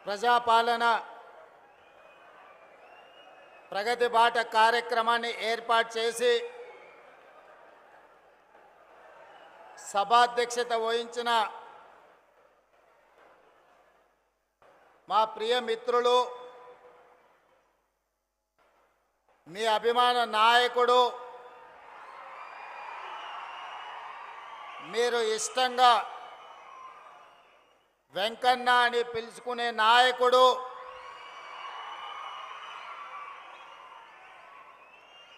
ప్రజాపాలన ప్రగతి బాట కార్యక్రమాన్ని ఏర్పాటు చేసి సభాధ్యక్షత వహించిన మా ప్రియ మిత్రులు, మీ అభిమాన నాయకుడు, మీరు ఇష్టంగా వెంకన్న అని పిలుచుకునే నాయకుడు,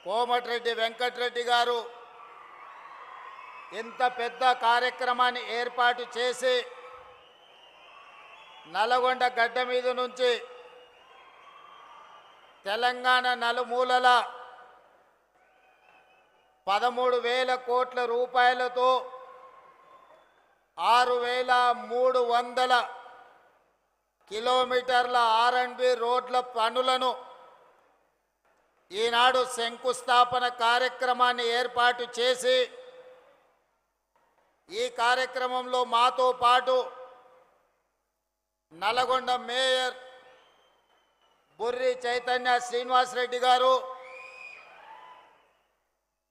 కోమటిరెడ్డి వెంకటరెడ్డి గారు ఇంత పెద్ద కార్యక్రమాన్ని ఏర్పాటు చేసి నల్గొండ గడ్డ మీద నుంచి తెలంగాణ నలుమూలల 13,000 కోట్ల రూపాయలతో 6,300 కిలోమీటర్ల R&B రోడ్ల పనులను ఈనాడు శంకుస్థాపన కార్యక్రమాన్ని ఏర్పాటు చేసి ఈ కార్యక్రమంలో మాతో పాటు నల్గొండ మేయర్ బుర్రి చైతన్య శ్రీనివాసరెడ్డి గారు,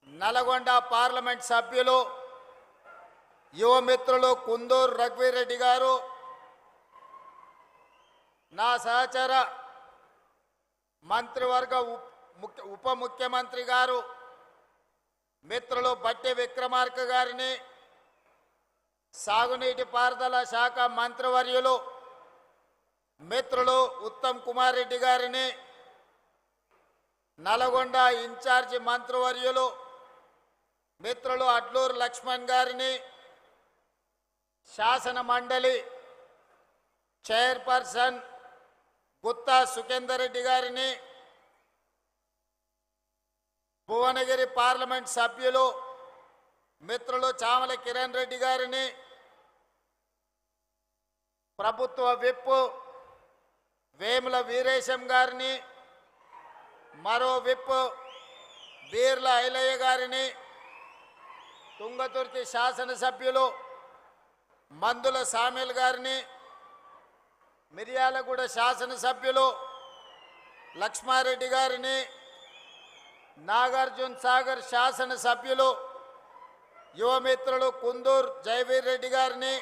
నల్గొండ పార్లమెంట్ సభ్యులు యువమిత్రులు కుందూరు రఘువీరెడ్డి గారు, నా సహచర మంత్రివర్గ ఉప ముఖ్యమంత్రి గారు మిత్రులు బట్టి విక్రమార్క గారిని, సాగునీటి పారుదల శాఖ మంత్రివర్యులు మిత్రులు ఉత్తమ్ కుమార్ రెడ్డి గారిని, నల్గొండ ఇన్ఛార్జి మంత్రివర్యులు మిత్రులు అడ్లూరు లక్ష్మణ్ గారిని, శాసన మండలి చైర్పర్సన్ గుత్తా సుఖేందర్ రెడ్డి గారిని, భువనగిరి పార్లమెంట్ సభ్యులు మిత్రులు చామల కిరణ్ రెడ్డి గారిని, ప్రభుత్వ విప్ వేముల వీరేశం గారిని, మరో విప్ బీర్ల ఐలయ్య గారిని, తుంగతుర్తి శాసనసభ్యులు మందుల సామేల్ గారిని, మిర్యాలగూడ శాసనసభ్యులు లక్ష్మారెడ్డి గారిని, నాగార్జున సాగర్ శాసనసభ్యులు యువమిత్రులు కుందూరు జయవీర్ రెడ్డి గారిని,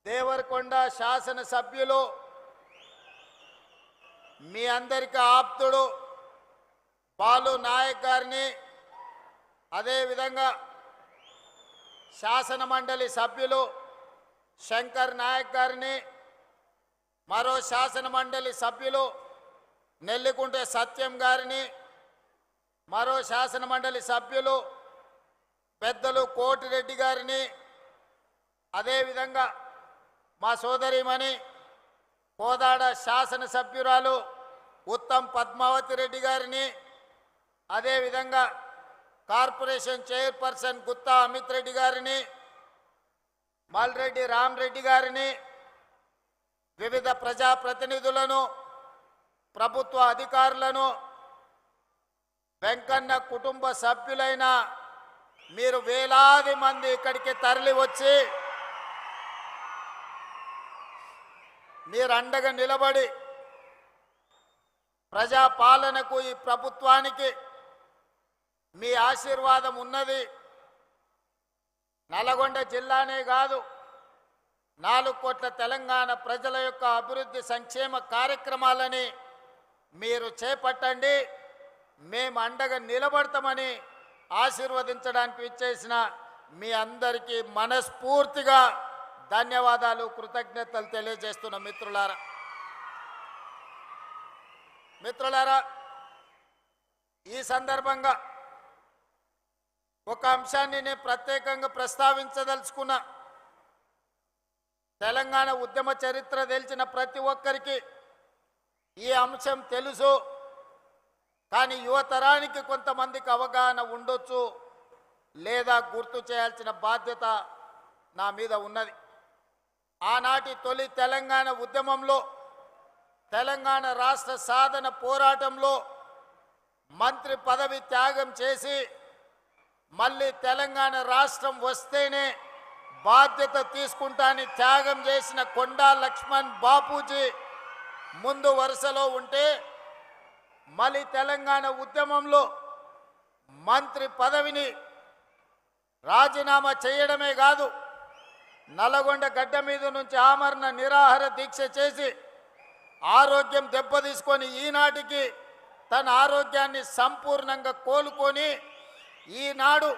దేవరకొండ శాసనసభ్యులు మీ అందరికీ ఆప్తుడు బాలు నాయక్ గారిని, అదేవిధంగా శాసన మండలి సభ్యులు శంకర్ నాయక్ గారిని, మరో శాసన మండలి సభ్యులు నెల్లికుంటే సత్యం గారిని, మరో శాసన మండలి సభ్యులు పెద్దలు కోటిరెడ్డి గారిని, అదేవిధంగా మా సోదరిమణి కోదాడ శాసనసభ్యురాలు ఉత్తమ్ పద్మావతి రెడ్డి గారిని, అదేవిధంగా కార్పొరేషన్ చైర్పర్సన్ గుత్తా అమిత్ రెడ్డి గారిని, మల్రెడ్డి రామరెడ్డి గారిని, వివిధ ప్రజాప్రతినిధులను, ప్రభుత్వ అధికారులను, వెంకన్న కుటుంబ సభ్యులైన మీరు వేలాది మంది ఇక్కడికి తరలి వచ్చి మీరు అండగా నిలబడి ప్రజాపాలనకు ఈ ప్రభుత్వానికి మీ ఆశీర్వాదం ఉన్నది. నల్గొండ జిల్లానే కాదు, 4 కోట్ల తెలంగాణ ప్రజల యొక్క అభివృద్ధి సంక్షేమ కార్యక్రమాలని మీరు చేపట్టండి, మేము అండగా నిలబడతామని ఆశీర్వదించడానికి ఇచ్చేసిన మీ అందరికీ మనస్ఫూర్తిగా ధన్యవాదాలు, కృతజ్ఞతలు తెలియజేస్తున్న మిత్రులారా, ఈ సందర్భంగా ఒక అంశాన్ని నేను ప్రత్యేకంగా ప్రస్తావించదలుచుకున్నా. తెలంగాణ ఉద్యమ చరిత్ర తెలిసిన ప్రతి ఒక్కరికి ఈ అంశం తెలుసు, కానీ యువతరానికి కొంతమందికి అవగాహన ఉండొచ్చు లేదా గుర్తు చేయాల్సిన బాధ్యత నా మీద ఉన్నది. ఆనాటి తొలి తెలంగాణ ఉద్యమంలో, తెలంగాణ రాష్ట్ర సాధన పోరాటంలో మంత్రి పదవి త్యాగం చేసి మళ్ళీ తెలంగాణ రాష్ట్రం వస్తేనే బాధ్యత తీసుకుంటాని త్యాగం చేసిన కొండా లక్ష్మణ్ బాపూజీ ముందు వరుసలో ఉంటే మళ్ళీ తెలంగాణ ఉద్యమంలో మంత్రి పదవిని రాజీనామా చేయడమే కాదు, నల్లగొండ గడ్డ మీద నుంచి ఆమరణ నిరాహార దీక్ష చేసి ఆరోగ్యం దెబ్బతీసుకొని ఈనాటికి తన ఆరోగ్యాన్ని సంపూర్ణంగా కోలుకొని ఈనాడు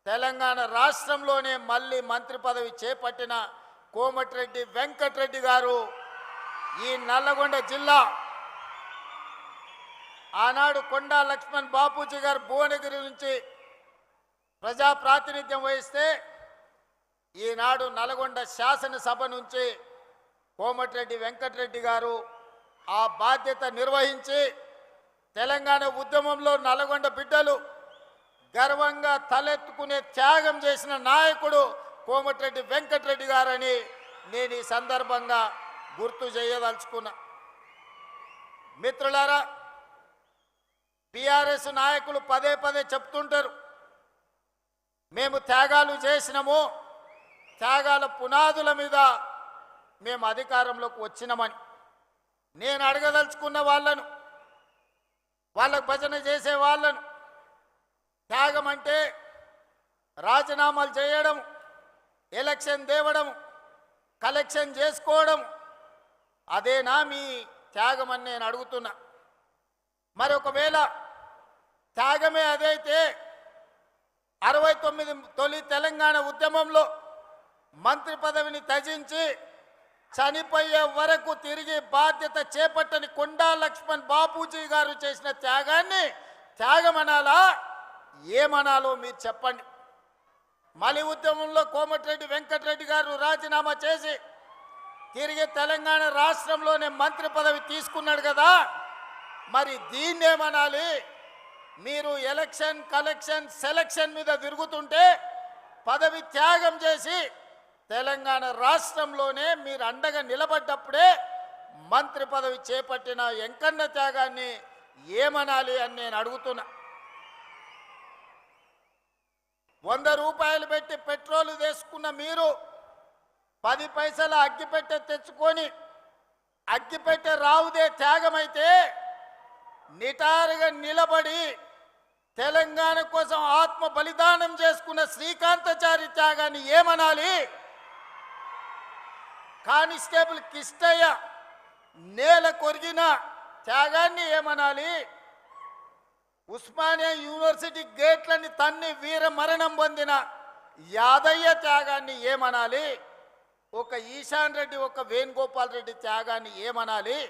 తెలంగాణ రాష్ట్రంలోనే మళ్ళీ మంత్రి పదవి చేపట్టిన కోమటిరెడ్డి వెంకటరెడ్డి గారు ఈ నల్లగొండ జిల్లా ఆనాడు కొండా లక్ష్మణ్ బాపూజీ గారు భువనగిరి నుంచి ప్రజా ప్రాతినిధ్యం వహిస్తే ఈనాడు నల్గొండ శాసనసభ నుంచి కోమటిరెడ్డి వెంకటరెడ్డి గారు ఆ బాధ్యత నిర్వహించి తెలంగాణ ఉద్యమంలో నల్గొండ బిడ్డలు గర్వంగా తలెత్తుకునే త్యాగం చేసిన నాయకుడు కోమటిరెడ్డి వెంకటరెడ్డి గారని నేను ఈ సందర్భంగా గుర్తు చేయదలుచుకున్నా. మిత్రులారా, బీఆర్ఎస్ నాయకులు పదే పదే చెప్తుంటారు, మేము త్యాగాలు చేసినాము, త్యాగాల పునాదుల మీద మేము అధికారంలోకి వచ్చినామని. నేను అడగదలుచుకున్న వాళ్ళను, వాళ్ళకు భజన చేసే వాళ్ళను, త్యాగం అంటే రాజీనామాలు చేయడం, ఎలక్షన్ తేవడం, కలెక్షన్ చేసుకోవడం, అదేనా మీ త్యాగం అని నేను అడుగుతున్నా. మరి ఒకవేళ త్యాగమే అదైతే 69 తొలి తెలంగాణ ఉద్యమంలో మంత్రి పదవిని త్యజించి చనిపోయే వరకు తిరిగి బాధ్యత చేపట్టని కొండా లక్ష్మణ్ బాపూజీ గారు చేసిన త్యాగాన్ని త్యాగమనాలా, ఏమనాలో మీరు చెప్పండి. మలి ఉద్యమంలో కోమటిరెడ్డి వెంకటరెడ్డి గారు రాజీనామా చేసి తిరిగి తెలంగాణ రాష్ట్రంలోనే మంత్రి పదవి తీసుకున్నాడు కదా, మరి దీన్నేమనాలి? మీరు ఎలక్షన్ కలెక్షన్ సెలక్షన్ మీద తిరుగుతుంటే పదవి త్యాగం చేసి తెలంగాణ రాష్ట్రంలోనే మీరు అండగా నిలబడ్డప్పుడే మంత్రి పదవి చేపట్టిన ఎంకన్న త్యాగాన్ని ఏమనాలి అని నేను అడుగుతున్నా. 100 రూపాయలు పెట్టి పెట్రోలు తీసుకున్న మీరు 10 పైసల అగ్గిపెట్టె తెచ్చుకొని అగ్గిపెట్టె రావుదే త్యాగమైతే నిటారుగా నిలబడి తెలంగాణ కోసం ఆత్మ బలిదానం చేసుకున్న శ్రీకాంతాచారి త్యాగాన్ని ఏమనాలి? కానిస్టేబుల్ కిష్టయ్య నేల కొరిగిన త్యాగాన్ని ఏమనాలి? ఉస్మానియా యూనివర్సిటీ గేట్లని తన్ని వీర మరణం పొందిన యాదయ్య త్యాగాన్ని ఏమనాలి? ఒక ఈశాన్ రెడ్డి, ఒక వేణుగోపాల్ రెడ్డి త్యాగాన్ని ఏమనాలి?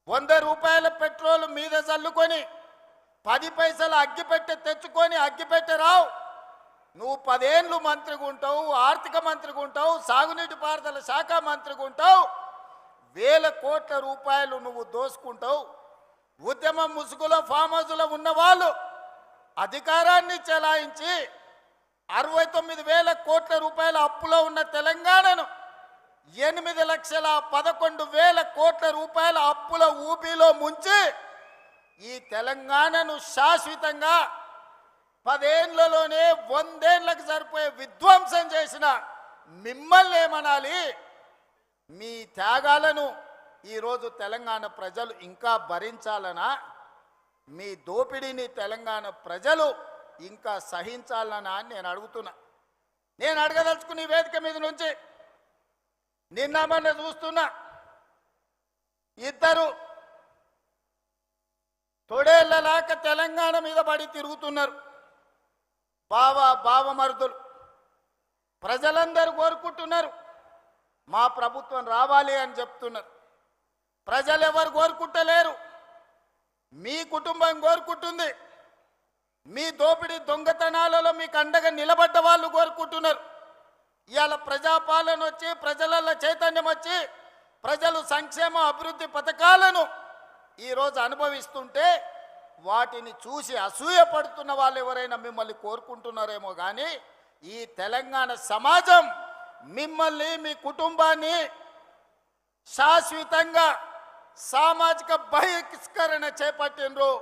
100 రూపాయల పెట్రోల్ మీద చల్లుకొని 10 పైసలు అగ్గిపెట్టె తెచ్చుకొని అగ్గిపెట్టె రావు, నువ్వు 10 ఏళ్ళు మంత్రిగా ఉంటావు, ఆర్థిక మంత్రిగా ఉంటావు, సాగునీటి పారుదల శాఖ మంత్రిగా ఉంటావు, 1000 కోట్ల రూపాయలు నువ్వు దోసుకుంటావు. ఉద్యమం ముసుగులో ఫామ్ హౌస్లో ఉన్న వాళ్ళు అధికారాన్ని చెలాయించి 69,000 కోట్ల రూపాయల అప్పులో ఉన్న తెలంగాణను 8,11,000 కోట్ల రూపాయల అప్పుల ఊబిలో ముంచి ఈ తెలంగాణను శాశ్వతంగా 10 ఏళ్లలోనే 100 ఏళ్లకు సరిపోయే విధ్వంసం చేసిన మిమ్మల్ని ఏమనాలి? మీ త్యాగాలను ఈరోజు తెలంగాణ ప్రజలు ఇంకా భరించాలనా? మీ దోపిడీని తెలంగాణ ప్రజలు ఇంకా సహించాలనా అని నేను అడుగుతున్నా. నేను అడగదలుచుకున్న వేదిక మీద నుంచి నిన్న మొన్న చూస్తున్నా, ఇద్దరు తొడేళ్లలాక తెలంగాణ మీద పడి తిరుగుతున్నారు. బావమరుదులు ప్రజలందరూ కోరుకుంటున్నారు, మా ప్రభుత్వం రావాలి అని చెప్తున్నారు. ప్రజలు ఎవరు కోరుకుంటలేరు, మీ కుటుంబం కోరుకుంటుంది. మీ దోపిడీ దొంగతనాలలో మీకు అండగా నిలబడ్డ వాళ్ళు కోరుకుంటున్నారు. ఇవాళ ప్రజాపాలన వచ్చి ప్రజలలో చైతన్యం వచ్చి ప్రజలు సంక్షేమ అభివృద్ధి పథకాలను ఈరోజు అనుభవిస్తుంటే వాటిని చూసి అసూయపడుతున్న వాళ్ళు ఎవరైనా మిమ్మల్ని కోరుకుంటున్నారేమో కానీ ఈ తెలంగాణ సమాజం మిమ్మల్ని, మీ కుటుంబాన్ని శాశ్వతంగా సామాజిక బహిష్కరణ చేపట్టినరు.